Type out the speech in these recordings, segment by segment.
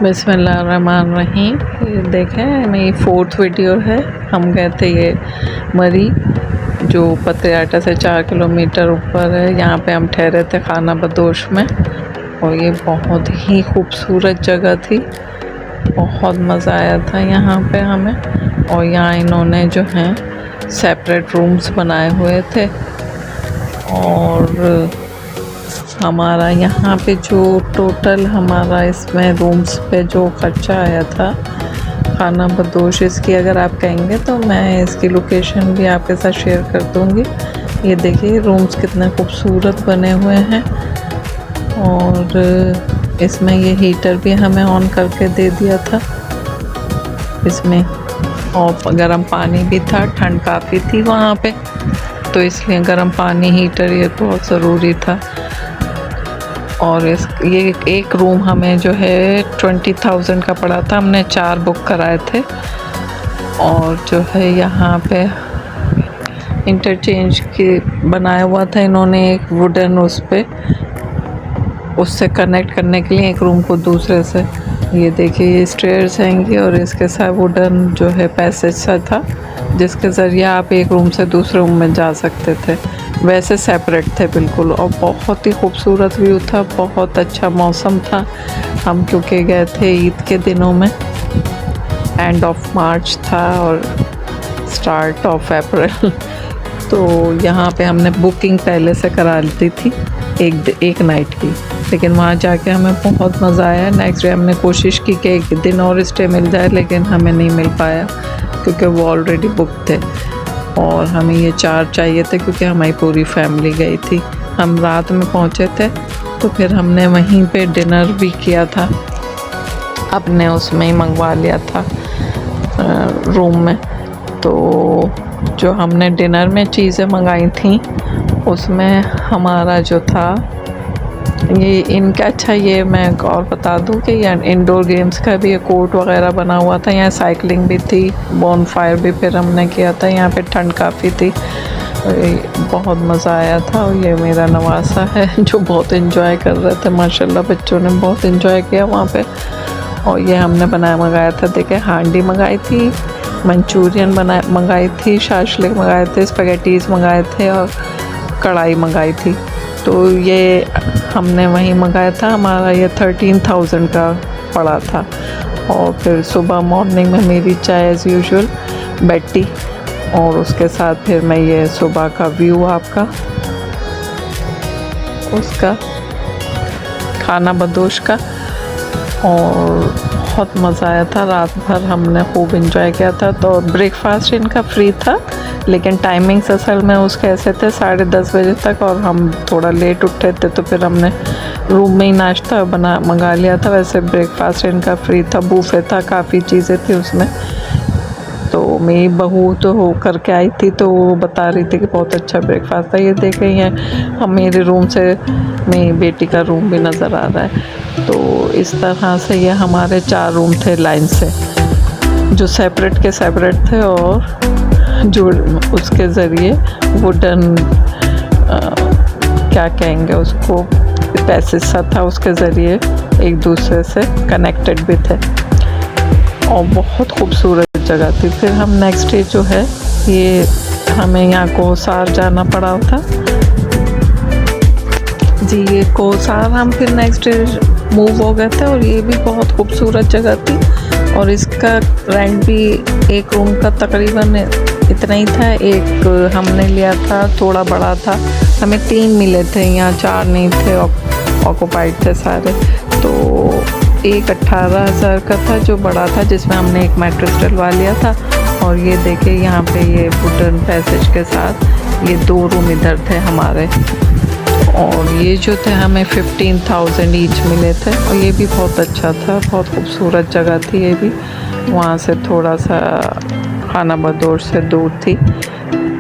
बिस्मिल्लाहिर्रहमानिर्रहीम। ये देखें, मेरी 4th वीडियो है। हम गए थे ये मरी, जो पतियाटा से 4 किलोमीटर ऊपर है। यहाँ पे हम ठहरे थे खाना बदोश में, और ये बहुत ही खूबसूरत जगह थी। बहुत मज़ा आया था यहाँ पे हमें। और यहाँ इन्होंने जो हैं सेपरेट रूम्स बनाए हुए थे, और हमारा यहाँ पे जो टोटल हमारा इसमें रूम्स पे जो खर्चा आया था खाना बदोश, इसकी अगर आप कहेंगे तो मैं इसकी लोकेशन भी आपके साथ शेयर कर दूँगी। ये देखिए रूम्स कितने खूबसूरत बने हुए हैं, और इसमें ये हीटर भी हमें ऑन करके दे दिया था इसमें, और गर्म पानी भी था। ठंड काफ़ी थी वहाँ पे, तो इसलिए गर्म पानी हीटर ये बहुत ज़रूरी था। और ये एक रूम हमें जो है 20,000 का पड़ा था। हमने 4 बुक कराए थे। और जो है यहाँ पे इंटरचेंज की बनाया हुआ था इन्होंने एक वुडन, उससे कनेक्ट करने के लिए एक रूम को दूसरे से। ये देखिए ये स्टेयर्स हैंगी, और इसके साथ वुडन जो है पैसेज सा था, जिसके ज़रिए आप एक रूम से दूसरे रूम में जा सकते थे। वैसे सेपरेट थे बिल्कुल, और बहुत ही खूबसूरत व्यू था। बहुत अच्छा मौसम था। हम क्योंकि गए थे ईद के दिनों में, एंड ऑफ मार्च था और स्टार्ट ऑफ अप्रैल तो यहाँ पे हमने बुकिंग पहले से करा ली थी एक नाइट की, लेकिन वहाँ जाके हमें बहुत मज़ा आया। नेक्स्ट डे हमने कोशिश की कि एक दिन और स्टे मिल जाए, लेकिन हमें नहीं मिल पाया क्योंकि वो ऑलरेडी बुक थे। और हमें ये 4 चाहिए थे क्योंकि हमारी पूरी फैमिली गई थी। हम रात में पहुँचे थे, तो फिर हमने वहीं पे डिनर भी किया था, अपने उसमें ही मंगवा लिया था रूम में। तो जो हमने डिनर में चीज़ें मंगाई थी, उसमें हमारा जो था ये इनका, अच्छा ये मैं और बता दूं कि यहाँ इंडोर गेम्स का भी कोर्ट वगैरह बना हुआ था। यहाँ साइकिलिंग भी थी, बॉनफायर भी फिर हमने किया था। यहाँ पे ठंड काफ़ी थी, बहुत मज़ा आया था। और ये मेरा नवासा है जो बहुत इन्जॉय कर रहे थे। माशाल्लाह बच्चों ने बहुत इन्जॉय किया वहाँ पे। और ये हमने मंगाया था, देखे हांडी मंगाई थी, मंचूरियन मंगाई थी, शाशलिक मंगाए थे, स्पैगेटीज़ मंगाए थे, और कढ़ाई मंगाई थी। तो ये हमने वहीं मंगाया था। हमारा ये 13,000 का पड़ा था। और फिर सुबह मॉर्निंग में मेरी चाय एज़ यूजुअल बेड टी, और उसके साथ फिर मैं ये सुबह का व्यू आपका उसका खाना बदोश का। और बहुत मज़ा आया था। रात भर हमने खूब इंजॉय किया था। तो ब्रेकफास्ट इनका फ्री था, लेकिन टाइमिंग्स असल में उसके ऐसे थे 10:30 बजे तक, और हम थोड़ा लेट उठे थे, तो फिर हमने रूम में ही नाश्ता मंगा लिया था। वैसे ब्रेकफास्ट इनका फ्री था, बूफे था, काफ़ी चीज़ें थी उसमें। तो मेरी बहू तो हो करके आई थी, तो वो बता रही थी कि बहुत अच्छा ब्रेकफास्ट था। ये देख रही हैं हम, मेरे रूम से मेरी बेटी का रूम भी नज़र आ रहा है। तो इस तरह से ये हमारे 4 रूम थे लाइन से, जो सेपरेट के सेपरेट थे, और जो उसके ज़रिए वुडन क्या कहेंगे उसको, पैसेज सा था, उसके ज़रिए एक दूसरे से कनेक्टेड भी थे। और बहुत खूबसूरत जगह थी। फिर हम नेक्स्ट डे जो है, ये हमें यहाँ कोसार जाना पड़ा था जी। ये कोसार हम फिर नेक्स्ट डे मूव हो गए थे, और ये भी बहुत खूबसूरत जगह थी। और इसका रेंट भी एक रूम का तकरीबन इतना ही था। एक हमने लिया था, थोड़ा बड़ा था। हमें 3 मिले थे, यहाँ 4 नहीं थे, ऑक्यूपाइड थे सारे। तो एक 18,000 का था जो बड़ा था, जिसमें हमने एक मैट्रेस डलवा लिया था। और ये देखिए यहाँ पे ये वुडन पैसेज के साथ ये 2 रूम इधर थे हमारे। और ये जो थे हमें 15,000 ईच मिले थे। और ये भी बहुत अच्छा था, बहुत खूबसूरत जगह थी ये भी। वहाँ से थोड़ा सा खाना बदोश से दूर थी,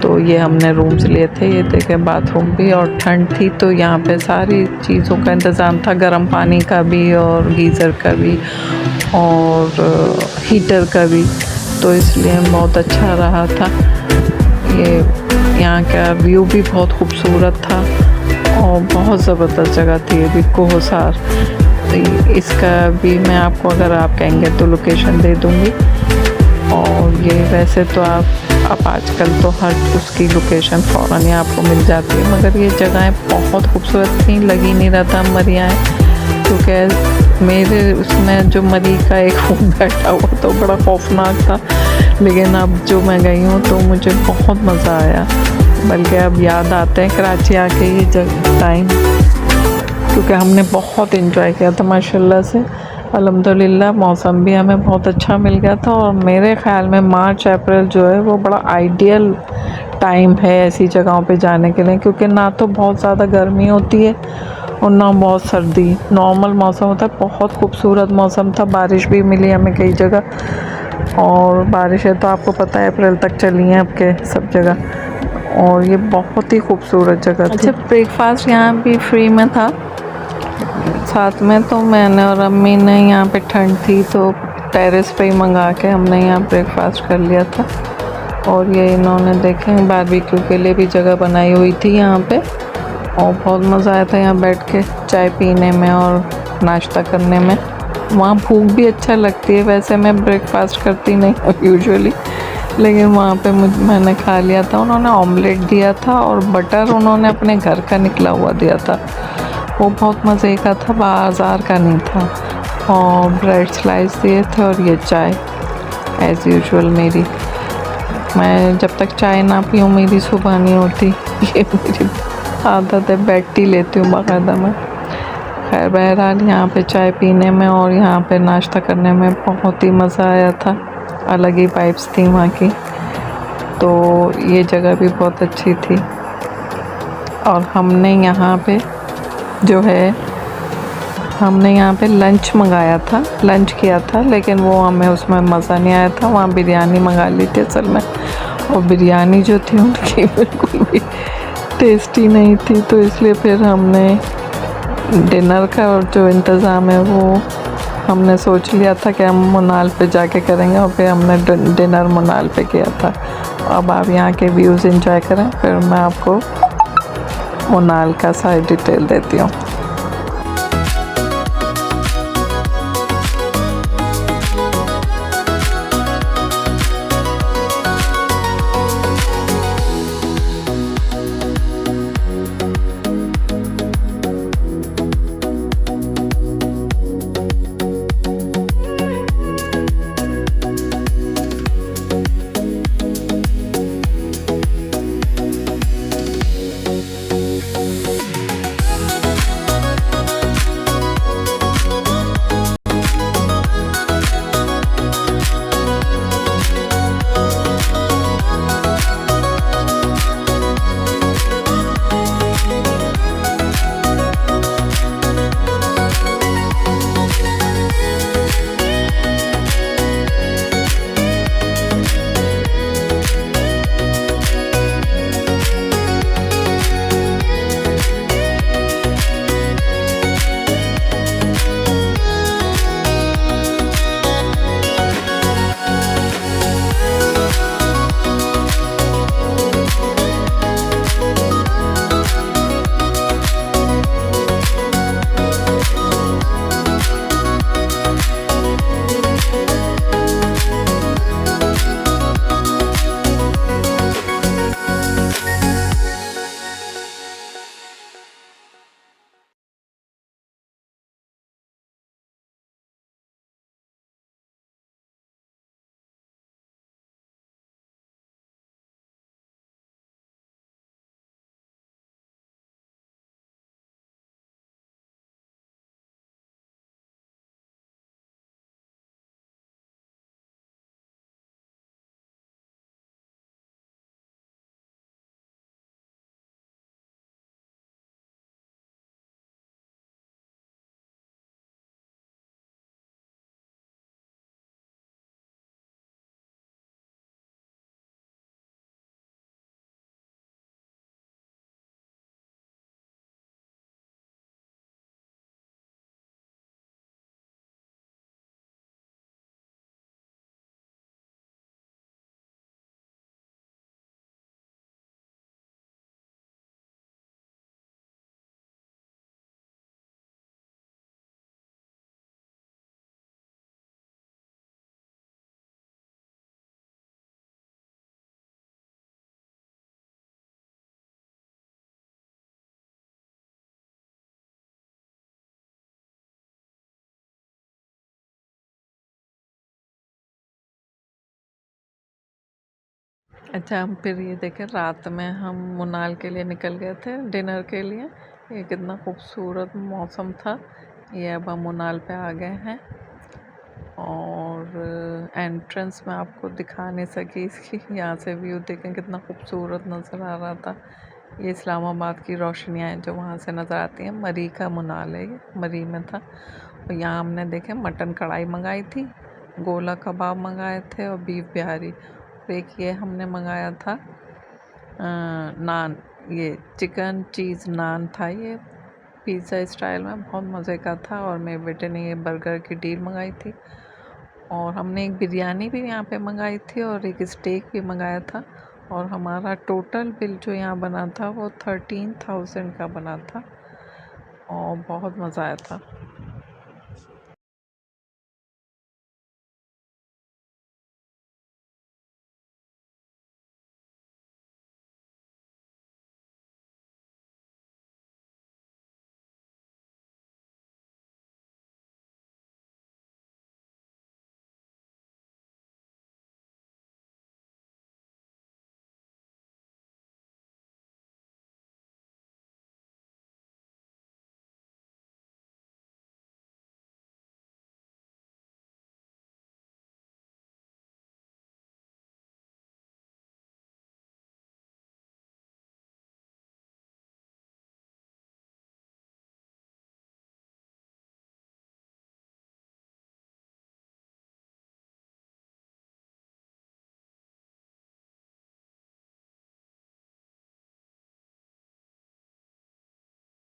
तो ये हमने रूम्स लिए थे। ये देखें बाथरूम भी, और ठंड थी तो यहाँ पे सारी चीज़ों का इंतज़ाम था, गर्म पानी का भी और गीज़र का भी और हीटर का भी। तो इसलिए बहुत अच्छा रहा था। ये यहाँ का व्यू भी बहुत खूबसूरत था, और बहुत ज़बरदस्त जगह थी ये भी कोसार। इसका भी मैं आपको अगर आप कहेंगे तो लोकेशन दे दूँगी। और ये वैसे तो आप आजकल तो हर उसकी लोकेशन फ़ौरन ही आपको मिल जाती है, मगर ये जगहें बहुत खूबसूरत थी। लग ही नहीं रहा था मरिया है, क्योंकि मेरे उसमें जो मरी का एक फूल बैठा हुआ तो बड़ा खौफनाक था। लेकिन अब जो मैं गई हूँ तो मुझे बहुत मज़ा आया, बल्कि अब याद आते हैं कराची आके ये जगह टाइम, क्योंकि हमने बहुत इन्जॉय किया था माशाल्लाह से। अल्हम्दुलिल्लाह मौसम भी हमें बहुत अच्छा मिल गया था। और मेरे ख़्याल में मार्च अप्रैल जो है वो बड़ा आइडियल टाइम है ऐसी जगहों पे जाने के लिए, क्योंकि ना तो बहुत ज़्यादा गर्मी होती है और ना बहुत सर्दी, नॉर्मल मौसम होता है। बहुत खूबसूरत मौसम था, बारिश भी मिली हमें कई जगह, और बारिशें तो आपको पता है अप्रैल तक चली हैं आपके सब जगह। और ये बहुत ही खूबसूरत जगह थी। अच्छा, ब्रेकफास्ट यहाँ भी फ्री में था साथ में, तो मैंने और अम्मी ने यहाँ पे ठंड थी तो टेरेस पे ही मंगा के हमने यहाँ ब्रेकफास्ट कर लिया था। और ये इन्होंने देखें बारबेक्यू के लिए भी जगह बनाई हुई थी यहाँ पे, और बहुत मज़ा आया था यहाँ बैठ के चाय पीने में और नाश्ता करने में। वहाँ भूख भी अच्छा लगती है, वैसे मैं ब्रेकफास्ट करती नहीं यूजुअली, लेकिन वहाँ पे मैंने खा लिया था। उन्होंने ऑमलेट दिया था और बटर उन्होंने अपने घर का निकला हुआ दिया था, वो बहुत मज़े का था, बाज़ार का नहीं था। और ब्रेड स्लाइस दिए थे और ये चाय एज़ यूजुअल मेरी, मैं जब तक चाय ना पीऊँ मेरी सुबह नहीं होती, ये मेरी आदत है, बैठ ही लेती हूँ बाकायदा मैं। खैर बहरहाल यहाँ पे चाय पीने में और यहाँ पे नाश्ता करने में बहुत ही मज़ा आया था, अलग ही वाइब्स थी वहाँ की। तो ये जगह भी बहुत अच्छी थी। और हमने यहाँ पे जो है हमने यहाँ पे लंच मंगाया था, लंच किया था, लेकिन वो हमें उसमें मज़ा नहीं आया था। वहाँ बिरयानी मंगा ली थी असल में, और बिरयानी जो थी उनकी बिल्कुल भी टेस्टी नहीं थी, तो इसलिए फिर हमने डिनर का और जो इंतज़ाम है वो हमने सोच लिया था कि हम मुनाल पे जाके करेंगे, और फिर हमने डिनर मुनाल पे किया था। अब आप यहाँ के व्यूज़ एंजॉय करें, फिर मैं आपको मुनाल का सारी डिटेल देती हूँ। अच्छा, हम फिर ये देखें, रात में हम मुनाल के लिए निकल गए थे डिनर के लिए। ये कितना खूबसूरत मौसम था। ये अब हम मुनाल पे आ गए हैं और एंट्रेंस में आपको दिखा नहीं सकी इसकी। यहाँ से व्यू देखें कितना खूबसूरत नज़र आ रहा था। ये इस्लामाबाद की रोशनियाँ हैं जो वहाँ से नज़र आती हैं। मरी का मुनाल है, ये मरी में था। और यहाँ हमने देखे मटन कढ़ाई मंगाई थी, गोला कबाब मंगाए थे और बीफ बिहारी। एक ये हमने मंगाया था नान, ये चिकन चीज़ नान था, ये पिज़्ज़ा स्टाइल में, बहुत मज़े का था। और मेरे बेटे ने ये बर्गर की डील मंगाई थी। और हमने एक बिरयानी भी यहाँ पे मंगाई थी और एक स्टेक भी मंगाया था। और हमारा टोटल बिल जो यहाँ बना था वो 13,000 का बना था और बहुत मज़ा आया था।